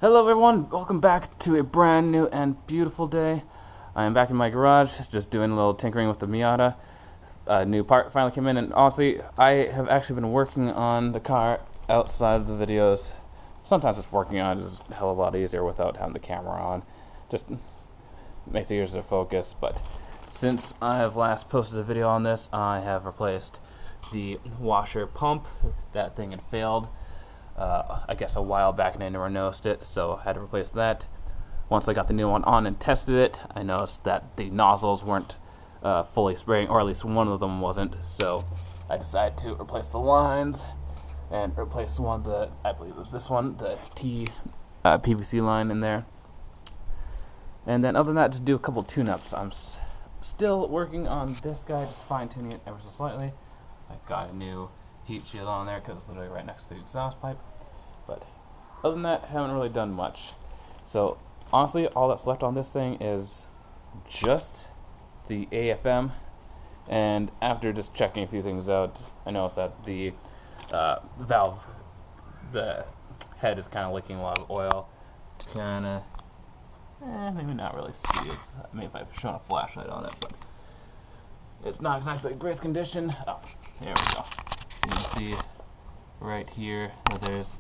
Hello everyone, welcome back to a brand new and beautiful day. I am back in my garage, just doing a little tinkering with the Miata. A new part finally came in, and honestly, I have actually been working on the car outside of the videos. Sometimes just working on it is a hell of a lot easier without having the camera on. Just makes it easier to focus, but since I have last posted a video on this, I have replaced the washer pump. That thing had failed. I guess a while back, and I never noticed it, so I had to replace that. Once I got the new one on and tested it, I noticed that the nozzles weren't fully spraying, or at least one of them wasn't, so I decided to replace the lines and replace one of the, I believe it was this one, the PVC line in there. And then other than that, just do a couple tune-ups. I'm still working on this guy, just fine-tuning it ever so slightly. I got a new heat shield on there because it's literally right next to the exhaust pipe. But other than that, haven't really done much. So honestly, all that's left on this thing is just the AFM. And after just checking a few things out, I noticed that the valve, the head is kind of leaking a lot of oil. Kind of, maybe not really see this. Maybe if I've shown a flashlight on it, but it's not exactly the greatest condition. Oh, there we go. You can see right here that there's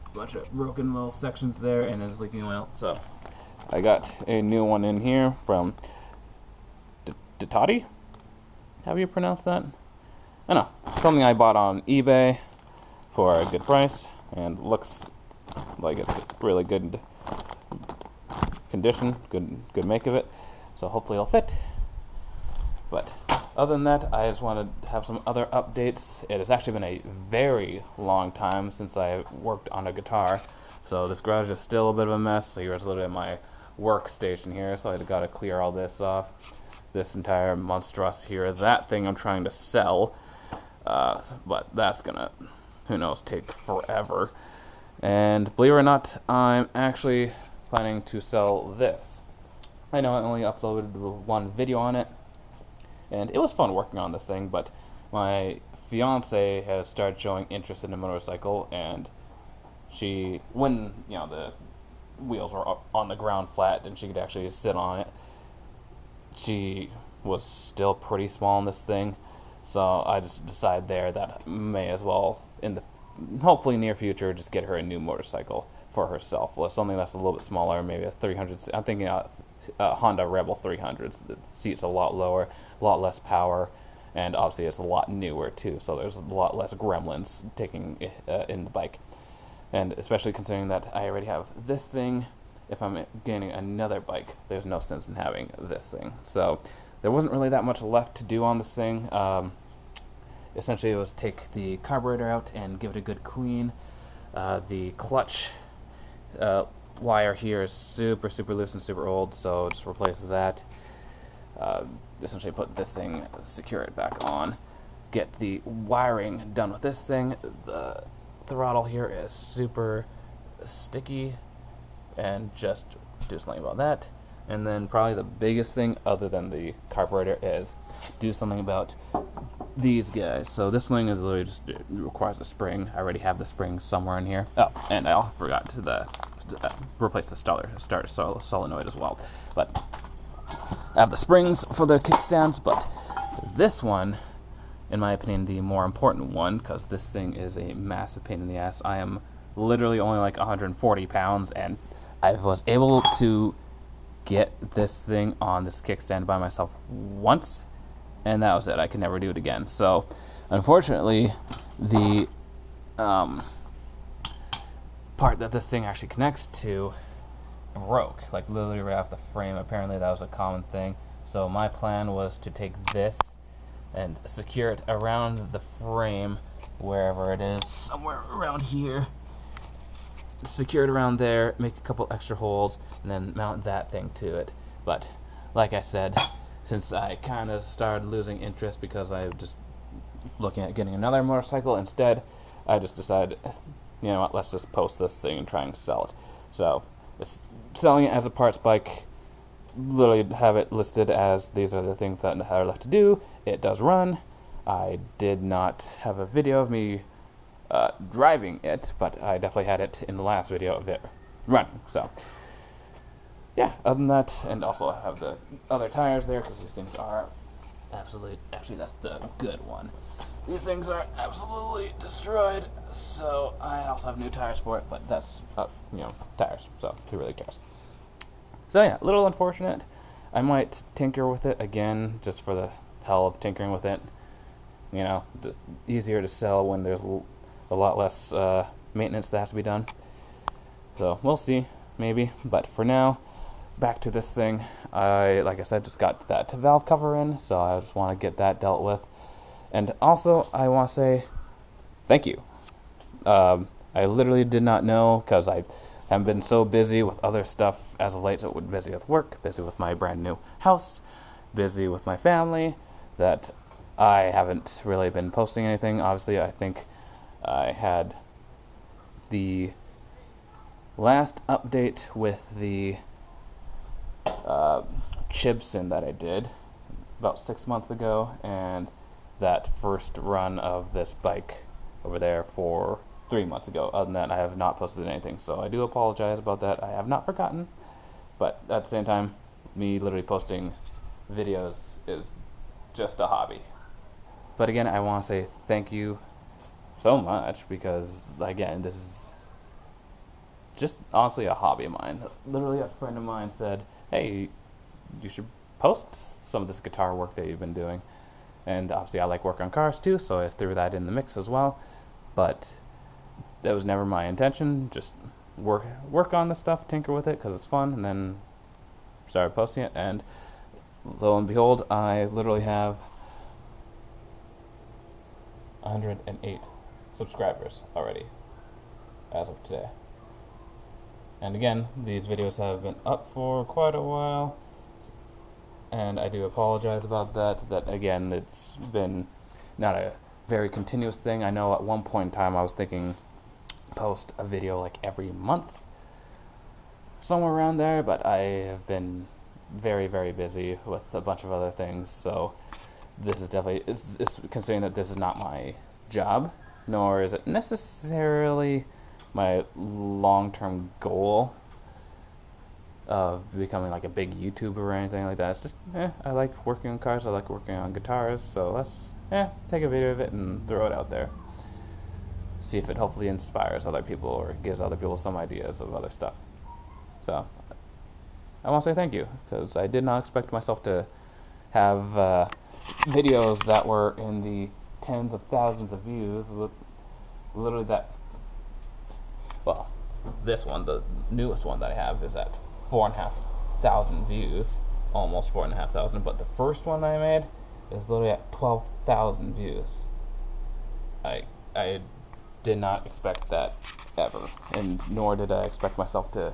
a bunch of broken little sections there and it's leaking oil. So I got a new one in here from Ditati. How do you pronounce that? I don't know. Something I bought on eBay for a good price and looks like it's really good condition, good make of it. So hopefully it'll fit. But other than that, I just want to have some other updates. It has actually been a very long time since I worked on a guitar, so this garage is still a bit of a mess. So here's literally my workstation here, so I got to clear all this off. This entire monstrosity here, that thing I'm trying to sell, but that's gonna, who knows, take forever. And believe it or not, I'm actually planning to sell this. I know I only uploaded one video on it, and it was fun working on this thing, but my fiance has started showing interest in the motorcycle, and she, when, you know, the wheels were up on the ground flat and she could actually sit on it, she was still pretty small in this thing, so I just decided there that I may as well, in the hopefully near future, just get her a new motorcycle for herself. Well, something that's a little bit smaller, maybe a 300. I'm thinking Honda Rebel 300. The seat's a lot lower, a lot less power, and obviously it's a lot newer too. So there's a lot less gremlins taking in the bike, and especially considering that I already have this thing. If I'm getting another bike, there's no sense in having this thing. So there wasn't really that much left to do on this thing. Essentially, it was take the carburetor out and give it a good clean. The clutch wire here is super loose and super old, so just replace that. Essentially put this thing, secure it back on. Get the wiring done with this thing. The throttle here is super sticky, and just do something about that. And then probably the biggest thing other than the carburetor is do something about these guys. So this thing is literally just, it requires a spring. I already have the spring somewhere in here. Oh, and I forgot to replace the starter solenoid as well. But I have the springs for the kickstands, but this one, in my opinion, the more important one, because this thing is a massive pain in the ass. I am literally only like 140 pounds, and I was able to get this thing on this kickstand by myself once, and that was it. I could never do it again. So unfortunately, the part that this thing actually connects to broke, like literally right off the frame. Apparently that was a common thing. So my plan was to take this and secure it around the frame, wherever it is, somewhere around here. Secure it around there, make a couple extra holes, and then mount that thing to it. But like I said, since I kind of started losing interest because I was just looking at getting another motorcycle instead, I just decided, you know what, let's just post this thing and try and sell it. So it's selling it as a parts bike. Literally have it listed as these are the things that are left to do. It does run. I did not have a video of me driving it, but I definitely had it in the last video of it running. So yeah, other than that, and also I have the other tires there because these things are absolutely, actually that's the good one. These things are absolutely destroyed, so I also have new tires for it, but that's, tires, so who really cares? So yeah, a little unfortunate. I might tinker with it again, just for the hell of tinkering with it. Just easier to sell when there's a lot less maintenance that has to be done. So we'll see, maybe. But for now, back to this thing. Like I said, just got that valve cover in, so I just want to get that dealt with. And also, I want to say thank you. I literally did not know, because I have been so busy with other stuff as of late. So busy with work, busy with my brand new house, busy with my family, that I haven't really been posting anything. Obviously, I think I had the last update with the Chibson that I did about 6 months ago, and that first run of this bike over there for 3 months ago. Other than that, I have not posted anything, so I do apologize about that. I have not forgotten, but at the same time, me literally posting videos is just a hobby. But again, I want to say thank you so much, because again, this is just honestly a hobby of mine. Literally, a friend of mine said, hey, you should post some of this guitar work that you've been doing. And obviously I like work on cars too, so I threw that in the mix as well. But that was never my intention. Just work on the stuff, tinker with it because it's fun, and then started posting it. And lo and behold, I literally have 108 subscribers already as of today. And again, these videos have been up for quite a while, and I do apologize about that. That again, it's been not a very continuous thing. I know at one point in time I was thinking post a video like every month, somewhere around there, but I have been very, very busy with a bunch of other things. So this is definitely, it's considering that this is not my job, nor is it necessarily my long-term goal of becoming like a big YouTuber or anything like that. It's just, I like working on cars, I like working on guitars, so let's take a video of it and throw it out there. See if it hopefully inspires other people or gives other people some ideas of other stuff. So I want to say thank you, because I did not expect myself to have videos that were in the tens of thousands of views. Literally that, well, this one, the newest one that I have, is at 4,500 views, almost 4,500, but the first one that I made is literally at 12,000 views. I did not expect that ever, and nor did I expect myself to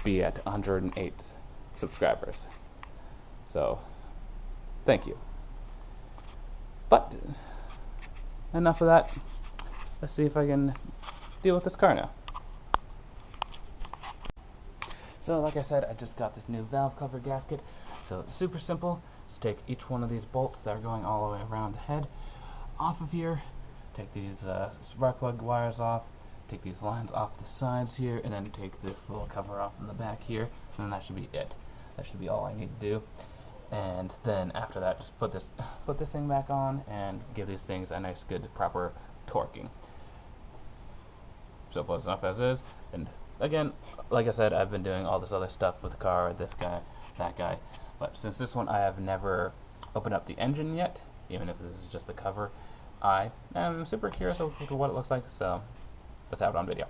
be at 108 subscribers. So, thank you. But enough of that. Let's see if I can deal with this car now. So like I said, I just got this new valve cover gasket. So it's super simple. Just take each one of these bolts that are going all the way around the head off of here. Take these spark plug wires off. Take these lines off the sides here, and then take this little cover off in the back here. And then that should be it. That should be all I need to do. And then after that, just put this thing back on and give these things a nice, good, proper torquing. So close enough as is. And again, like I said, I've been doing all this other stuff with the car, this guy, that guy. But since this one I have never opened up the engine yet, even if this is just the cover, I am super curious of what it looks like. So let's have it on video.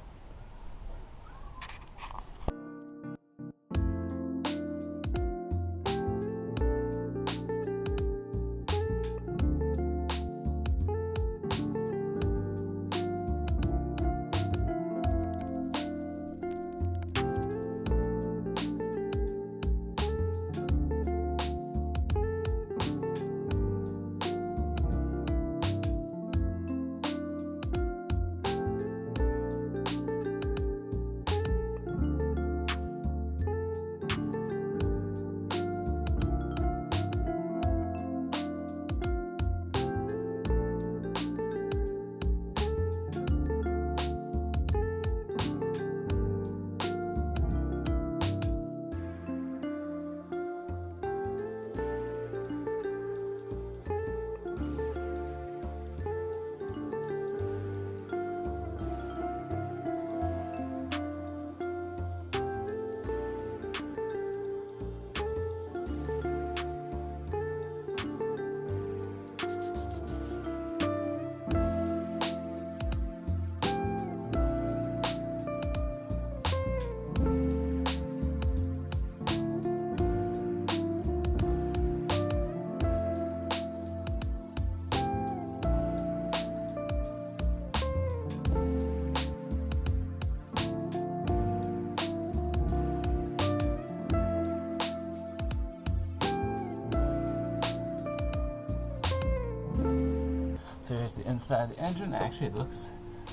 So here's the inside of the engine. Actually, it looks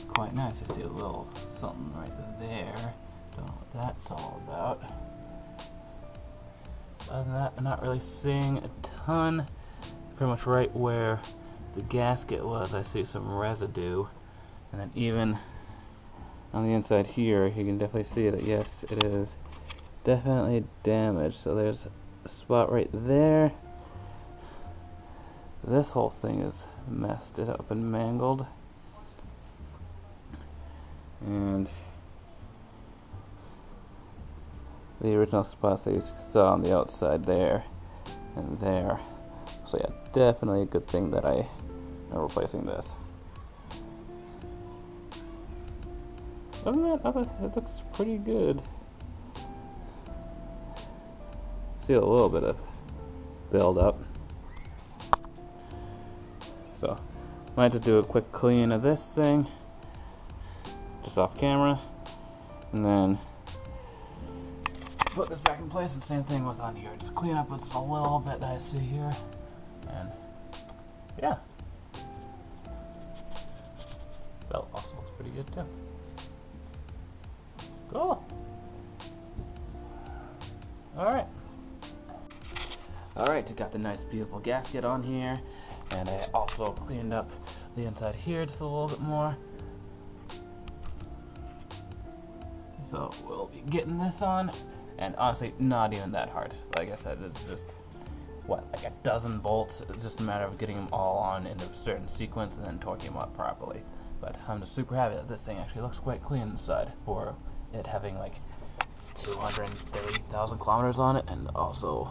quite nice. I see a little something right there. Don't know what that's all about. Other than that, I'm not really seeing a ton. Pretty much right where the gasket was, I see some residue. And then even on the inside here, you can definitely see that, yes, it is definitely damaged. So there's a spot right there. This whole thing is messed it up and mangled. And the original spots that you saw on the outside there and there. So yeah, definitely a good thing that I am replacing this. Other than that, it looks pretty good. See a little bit of build up. So, might just do a quick clean of this thing, just off camera, and then put this back in place. And same thing with on here. Just clean up just a little bit that I see here, and yeah, belt also looks pretty good too. Cool. All right, got the nice beautiful gasket on here, and I also cleaned up the inside here just a little bit more. So we'll be getting this on, and honestly, not even that hard. Like I said, it's just like a dozen bolts. It's just a matter of getting them all on in a certain sequence and then torquing them up properly. But I'm just super happy that this thing actually looks quite clean inside for it having like 230,000 kilometers on it, and also,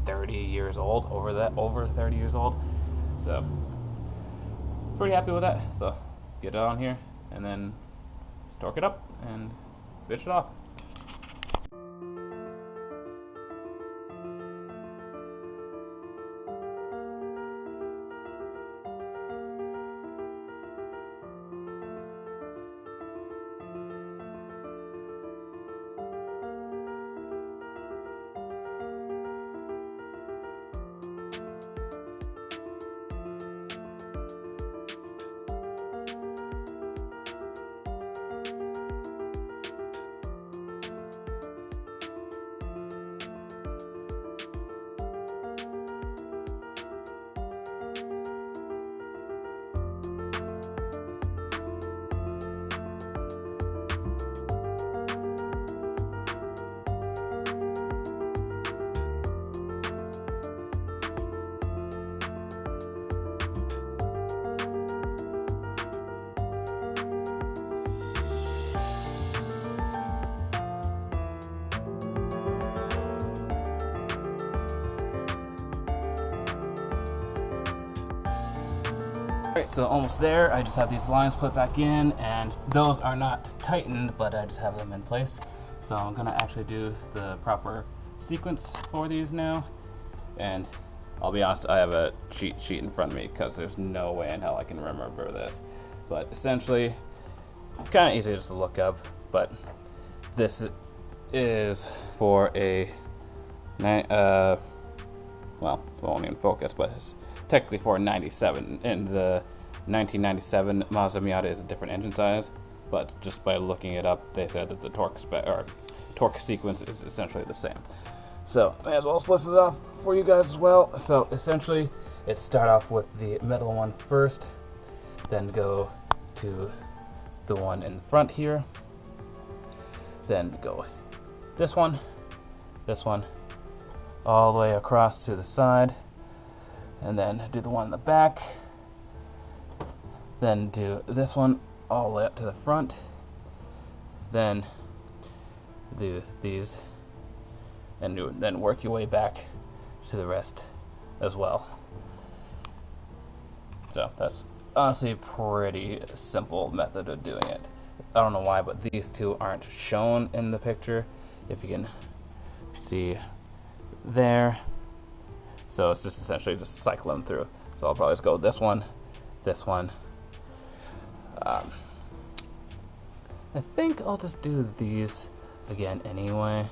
30 years old, over 30 years old. So pretty happy with that. So get it on here and then just torque it up and finish it off. Alright, so almost there. I just have these lines put back in, and those are not tightened, but I just have them in place. So I'm gonna actually do the proper sequence for these now. And I'll be honest, I have a cheat sheet in front of me because there's no way in hell I can remember this. But essentially, kind of easy just to look up, but this is for a, well, it won't even focus, but it's technically for a 97, and the 1997 Mazda Miata is a different engine size, but just by looking it up, they said that the torque sequence is essentially the same. So may as well list it off for you guys as well. So essentially, it start off with the metal one first, then go to the one in the front here, then go this one, all the way across to the side, and then do the one in the back, then do this one all the way up to the front, then do these, and then work your way back to the rest as well. So that's honestly a pretty simple method of doing it. I don't know why, but these two aren't shown in the picture, if you can see there. So it's just essentially just cycle them through. So I'll probably just go this one. I think I'll just do these again anyway,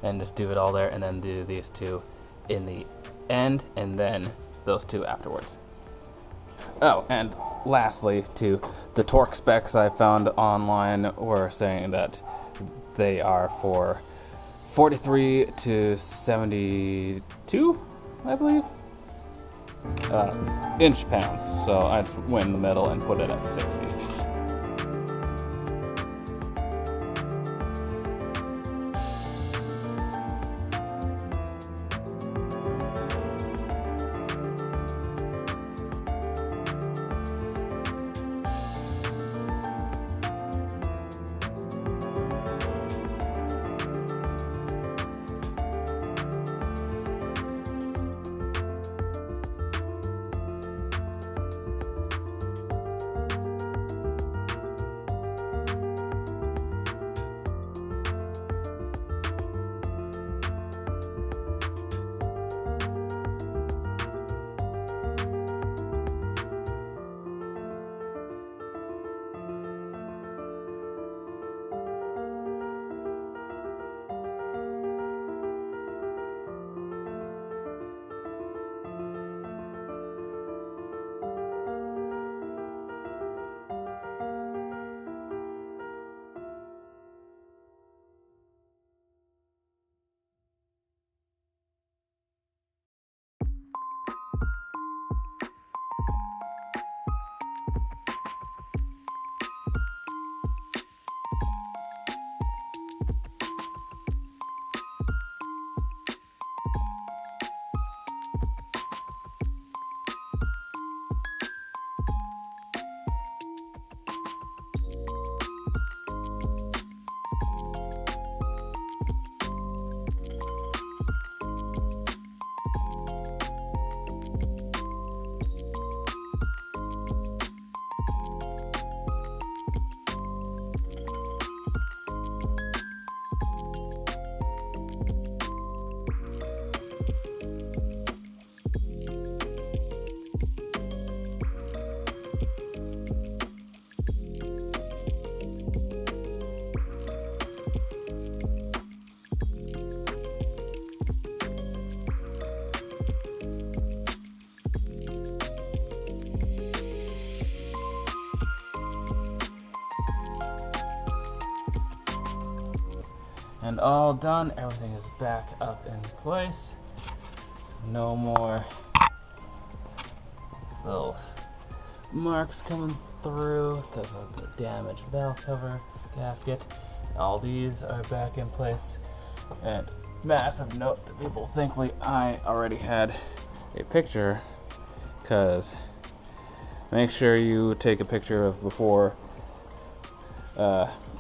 and just do it all there, and then do these two in the end, and then those two afterwards. Oh, and lastly, to the torque specs I found online were saying that they are for 43 to 72, I believe, inch-pounds. So I just went in the middle and put it at 60. And all done, everything is back up in place. No more little marks coming through because of the damaged valve cover gasket. All these are back in place. And massive note to people, thankfully I already had a picture, because make sure you take a picture of before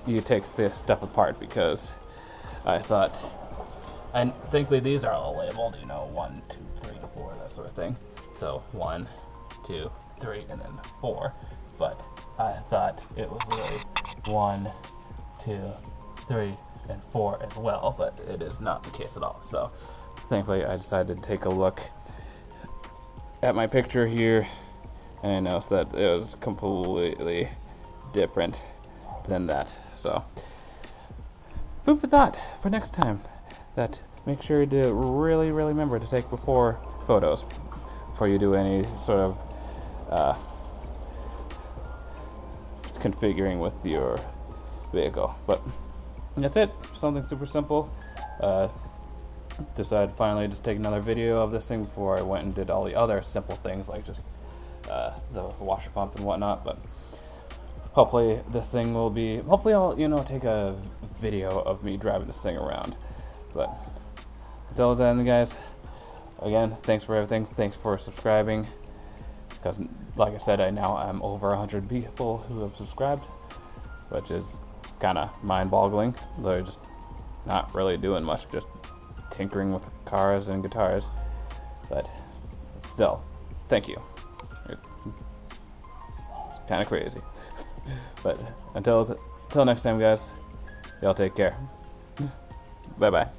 you take this stuff apart, because I thought, and thankfully these are all labeled, 1, 2, 3, 4, that sort of thing. So 1, 2, 3, and then 4. But I thought it was really 1, 2, 3, and 4 as well, but it is not the case at all. So thankfully I decided to take a look at my picture here, and I noticed that it was completely different than that. So food for thought for next time, that make sure to really remember to take before photos before you do any sort of configuring with your vehicle. But that's it, something super simple. Decided finally to just take another video of this thing before I went and did all the other simple things like just the washer pump and whatnot. But hopefully this thing will be, hopefully I'll take a video of me driving this thing around. But until then, guys, again, thanks for everything. Thanks for subscribing, because like I said, I'm over 100 people who have subscribed, which is kind of mind-boggling. They're just not really doing much, just tinkering with cars and guitars. But still, thank you. It's kind of crazy. But until next time, guys, y'all take care. Bye-bye.